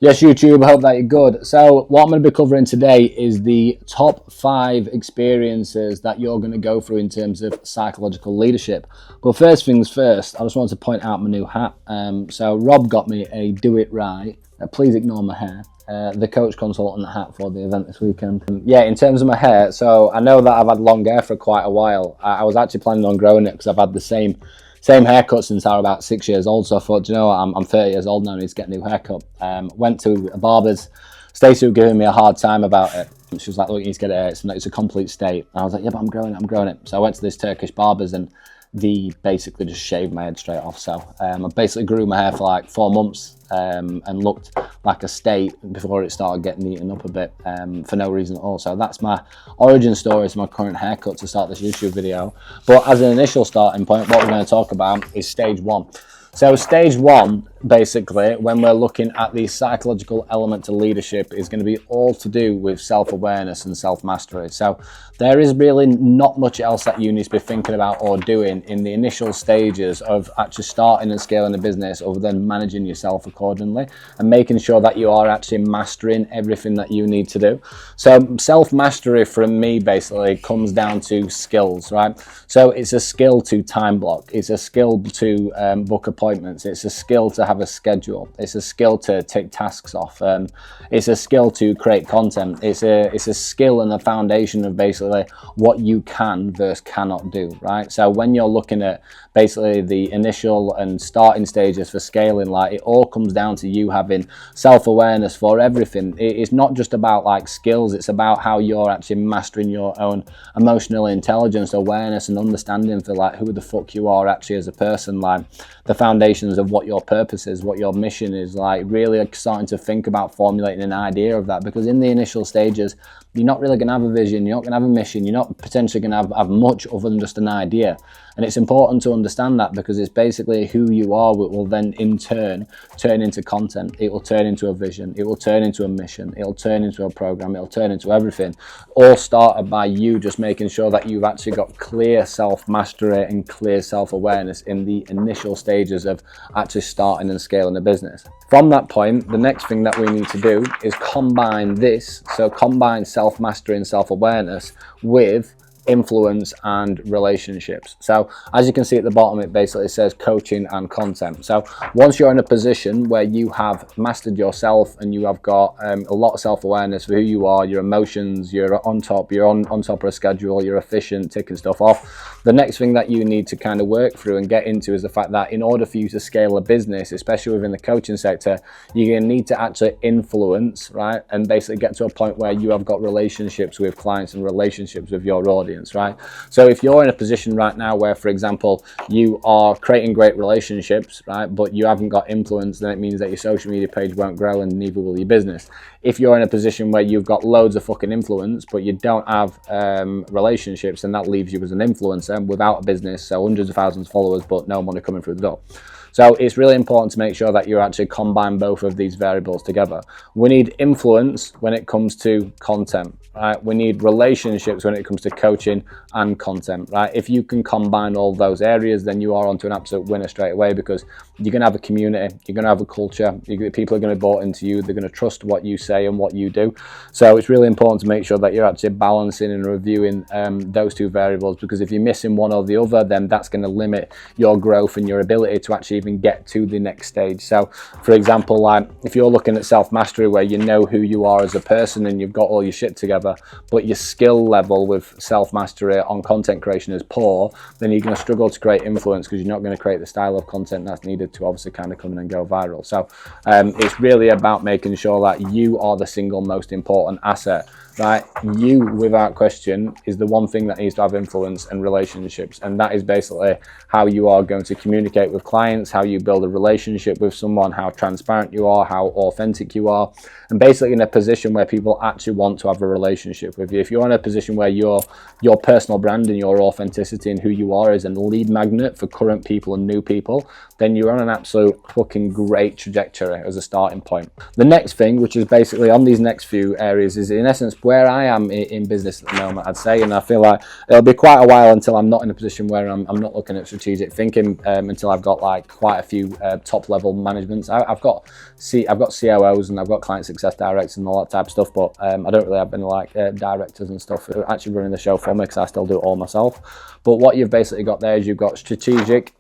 Yes, YouTube, I hope that you're good. So what I'm going to be covering today is the top 5 experiences that you're going to go through in terms of psychological leadership. But first things first, I just wanted to point out my new hat. So Rob got me a Do It Right, please ignore my hair, the coach consultant hat for the event this weekend. Yeah, in terms of my hair, so I know that I've had long hair for quite a while. I was actually planning on growing it because I've had the same haircut since I was about 6 years old. So I thought, you know what, I'm 30 years old now, I need to get a new haircut. Went to a barber's. Stacey was giving me a hard time about it. She was like, look, you need to get it. It's a complete state. And I was like, yeah, but I'm growing it. So I went to this Turkish barber's and they basically just shaved my head straight off. So I basically grew my hair for like 4 months and looked like a state before it started getting eaten up a bit for no reason at all. So that's my origin story to my current haircut to start this YouTube video. But as an initial starting point, what we're going to talk about is stage 1. So stage 1, basically, when we're looking at the psychological element to leadership, is going to be all to do with self-awareness and self-mastery. So there is really not much else that you need to be thinking about or doing in the initial stages of actually starting and scaling a business other than managing yourself accordingly and making sure that you are actually mastering everything that you need to do. So self-mastery from me basically comes down to skills, right? So it's a skill to time block. It's a skill to book appointments. It's a skill to have a schedule. It's a skill to take tasks off. It's a skill to create content. It's a skill and a foundation of basically what you can versus cannot do, right? So when you're looking at basically the initial and starting stages for scaling, like it all comes down to you having self-awareness for everything. It's not just about like skills, it's about how you're actually mastering your own emotional intelligence, awareness and understanding for like who the fuck you are actually as a person, like the foundations of what your purpose is, what your mission is, like really starting to think about formulating an idea of that, because in the initial stages you're not really going to have a vision, you're not going to have a mission, you're not potentially going to have much other than just an idea. And it's important to understand that, because it's basically who you are will then in turn turn into content. It will turn into a vision, it will turn into a mission, it'll turn into a program, it'll turn into everything, all started by you just making sure that you've actually got clear self-mastery and clear self-awareness in the initial stages of actually starting and scaling a business. From that point, the next thing that we need to do is combine this, so combine self-mastery and self-awareness with influence and relationships. So as you can see at the bottom, it basically says coaching and content. So once you're in a position where you have mastered yourself and you have got a lot of self-awareness for who you are, your emotions, you're on top of a schedule, you're efficient, ticking stuff off, the next thing that you need to kind of work through and get into is the fact that in order for you to scale a business, especially within the coaching sector, you're going to need to actually influence, right, and basically get to a point where you have got relationships with clients and relationships with your audience, right? So if you're in a position right now where, for example, you are creating great relationships, right, but you haven't got influence, then it means that your social media page won't grow and neither will your business. If you're in a position where you've got loads of fucking influence but you don't have relationships, then that leaves you as an influencer without a business, so hundreds of thousands of followers but no money coming through the door. So it's really important to make sure that you actually combine both of these variables together. We need influence when it comes to content, right? We need relationships when it comes to coaching and content, right? If you can combine all those areas, then you are onto an absolute winner straight away, because you're going to have a community, you're going to have a culture, people are going to be bought into you, they're going to trust what you say and what you do. So it's really important to make sure that you're actually balancing and reviewing those two variables, because if you're missing one or the other, then that's going to limit your growth and your ability to actually even get to the next stage. So for example, like if you're looking at self-mastery where you know who you are as a person and you've got all your shit together, but your skill level with self-mastery on content creation is poor, then you're going to struggle to create influence, because you're not going to create the style of content that's needed to obviously kind of come in and go viral. So it's really about making sure that you are the single most important asset, right? You, without question, is the one thing that needs to have influence and relationships, and that is basically how you are going to communicate with clients, how you build a relationship with someone, how transparent you are, how authentic you are, and basically in a position where people actually want to have a relationship with you. If you're in a position where your personal brand and your authenticity and who you are is a lead magnet for current people and new people, then you're on an absolute fucking great trajectory as a starting point. The next thing, which is basically on these next few areas, is in essence where I am in business at the moment, I'd say, and I feel like it'll be quite a while until I'm not in a position where I'm not looking at strategic thinking until I've got like quite a few top level managements. I've got COOs and I've got client success directors and all that type of stuff, but I don't really have any like directors and stuff who are actually running the show for me, because I still do it all myself. But what you've basically got there is you've got strategic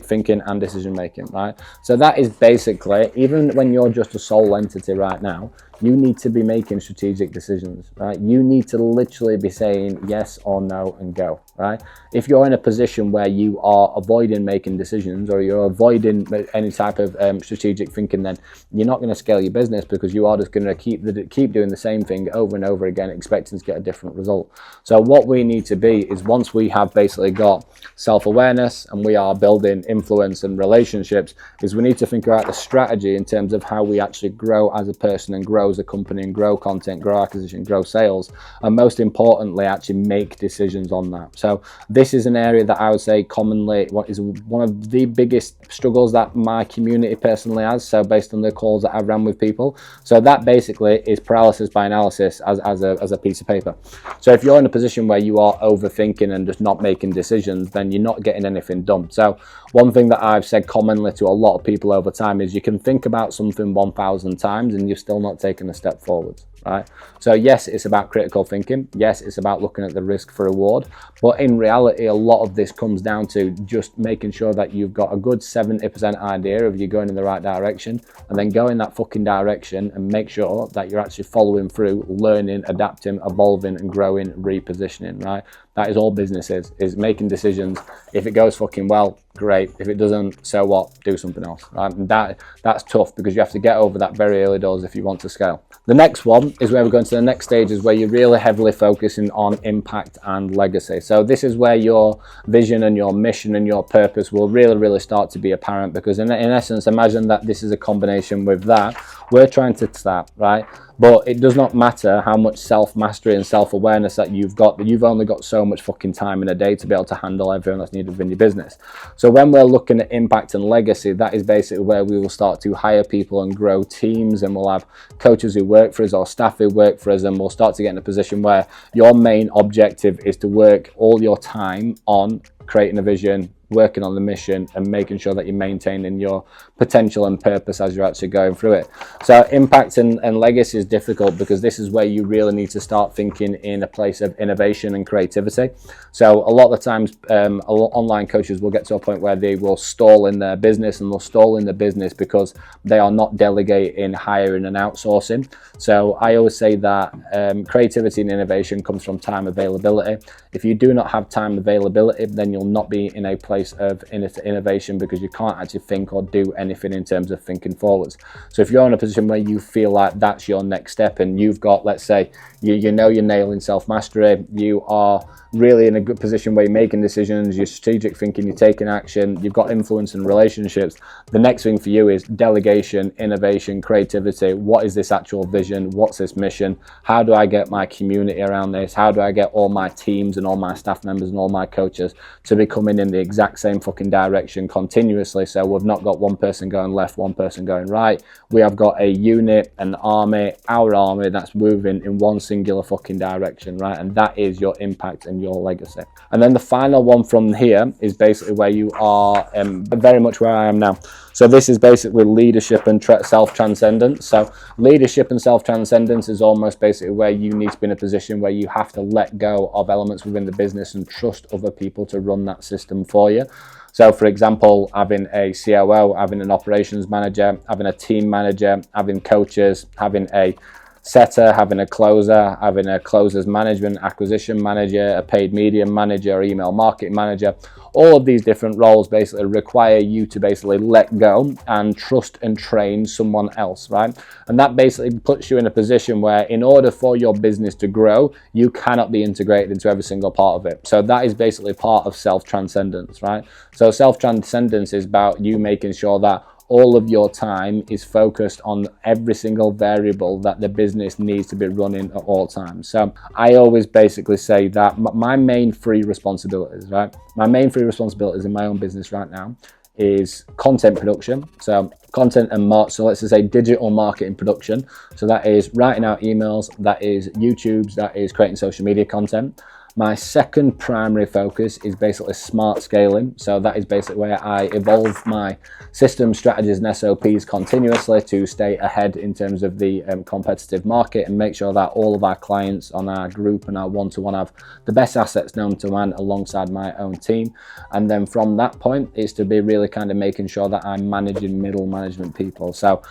thinking and decision making, right? So that is basically, even when you're just a sole entity right now, you need to be making strategic decisions, right? You need to literally be saying yes or no and go, right? If you're in a position where you are avoiding making decisions, or you're avoiding any type of strategic thinking, then you're not going to scale your business, because you are just going to keep doing the same thing over and over again, expecting to get a different result. So what we need to be is, once we have basically got self-awareness and we are building influence and relationships, is we need to think about the strategy in terms of how we actually grow as a person and grow as a company and grow content, grow acquisition, grow sales, and most importantly, actually make decisions on that. So this is an area that I would say commonly what is one of the biggest struggles that my community personally has. So based on the calls that I've run with people, so that basically is paralysis by analysis as a piece of paper. So if you're in a position where you are overthinking and just not making decisions, then you're not getting anything done. So one thing that I've said commonly to a lot of people over time is, you can think about something 1,000 times and you're still not taking a step forward, right? So yes, it's about critical thinking. Yes, it's about looking at the risk for reward. But in reality, a lot of this comes down to just making sure that you've got a good 70% idea of you going in the right direction, and then go in that fucking direction and make sure that you're actually following through, learning, adapting, evolving and growing, repositioning, right? That is all business is making decisions. If it goes fucking well, great. If it doesn't, so what? Do something else, right? And that's tough, because you have to get over that very early doors if you want to scale. The next one is where we're going to the next stage, is where you're really heavily focusing on impact and legacy. So this is where your vision and your mission and your purpose will really start to be apparent, because in essence, imagine that this is a combination with that. We're trying to start, right? But it does not matter how much self-mastery and self-awareness that you've got, that you've only got so much fucking time in a day to be able to handle everything that's needed within your business. So when we're looking at impact and legacy, that is basically where we will start to hire people and grow teams, and we'll have coaches who work for us or staff who work for us, and we'll start to get in a position where your main objective is to work all your time on creating a vision, working on the mission, and making sure that you're maintaining your potential and purpose as you're actually going through it. So impact and legacy is difficult, because this is where you really need to start thinking in a place of innovation and creativity. So a lot of the times online coaches will get to a point where they will stall in their business, and they'll stall in the business because they are not delegating, hiring and outsourcing. So I always say that creativity and innovation comes from time availability. If you do not have time availability, then you'll not be in a place of innovation, because you can't actually think or do anything in terms of thinking forwards. So if you're in a position where you feel like that's your next step, and you've got, let's say, you know you're nailing self-mastery, you are really in a good position where you're making decisions, you're strategic thinking, you're taking action, you've got influence and relationships, the next thing for you is delegation, innovation, creativity. What is this actual vision? What's this mission? How do I get my community around this? How do I get all my teams and all my staff members and all my coaches to be coming in the exact same fucking direction continuously? So we've not got one person going left, one person going right. We have got a unit, an army, our army that's moving in one singular fucking direction, right? And that is your impact and your legacy. And then the final one from here is basically where you are very much where I am now. So this is basically leadership and self-transcendence. So leadership and self-transcendence is almost basically where you need to be in a position where you have to let go of elements within the business and trust other people to run that system for you. So for example, having a COO, having an operations manager, having a team manager, having coaches, having a setter, having a closer, having a closers management, acquisition manager, a paid medium manager, email marketing manager. All of these different roles basically require you to basically let go and trust and train someone else, right? And that basically puts you in a position where, in order for your business to grow, you cannot be integrated into every single part of it. So that is basically part of self-transcendence, right? So self-transcendence is about you making sure that all of your time is focused on every single variable that the business needs to be running at all times. So I always basically say that my main three responsibilities, right? My main three responsibilities in my own business right now is content production. So content and so let's just say digital marketing production. So that is writing out emails, that is YouTube's, that is creating social media content. My second primary focus is basically smart scaling. So that is basically where I evolve my systems, strategies, and SOPs continuously to stay ahead in terms of the competitive market and make sure that all of our clients on our group and our one-to-one have the best assets known to man alongside my own team. And then from that point is to be really kind of making sure that I'm managing middle management people. So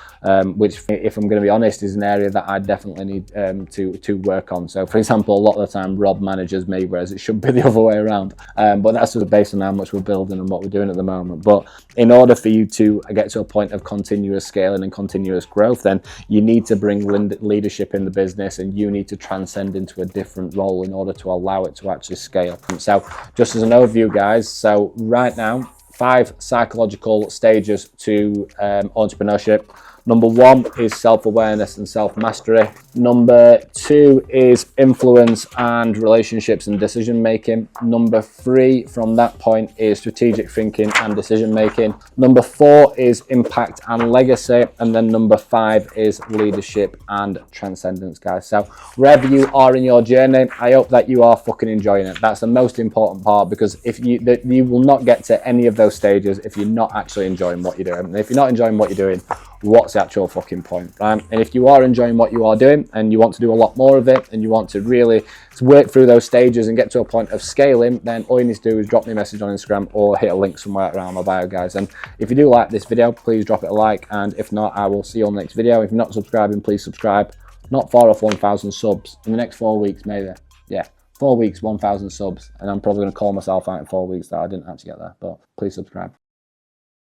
which, if I'm going to be honest, is an area that I definitely need to work on. So for example, a lot of the time Rob manages me, whereas it should be the other way around, but that's sort of based on how much we're building and what we're doing at the moment. But in order for you to get to a point of continuous scaling and continuous growth, then you need to bring leadership in the business, and you need to transcend into a different role in order to allow it to actually scale. So just as an overview, guys, so right now 5 psychological stages to entrepreneurship. Number 1 is self-awareness and self-mastery. Number 2 is influence and relationships and decision-making. Number 3 from that point is strategic thinking and decision-making. Number 4 is impact and legacy. And then number 5 is leadership and transcendence, guys. So wherever you are in your journey, I hope that you are fucking enjoying it. That's the most important part, because if you will not get to any of those stages if you're not actually enjoying what you're doing. And if you're not enjoying what you're doing, what's the actual fucking point, right? And if you are enjoying what you are doing and you want to do a lot more of it and you want to really work through those stages and get to a point of scaling, then all you need to do is drop me a message on Instagram or hit a link somewhere around my bio, guys. And if you do like this video, please drop it a like, and if not, I will see you on the next video. If you're not subscribing, please subscribe. Not far off 1,000 subs in the next 4 weeks, maybe. Yeah, 4 weeks, 1,000 subs, and I'm probably going to call myself out in 4 weeks that I didn't actually get there, but please subscribe.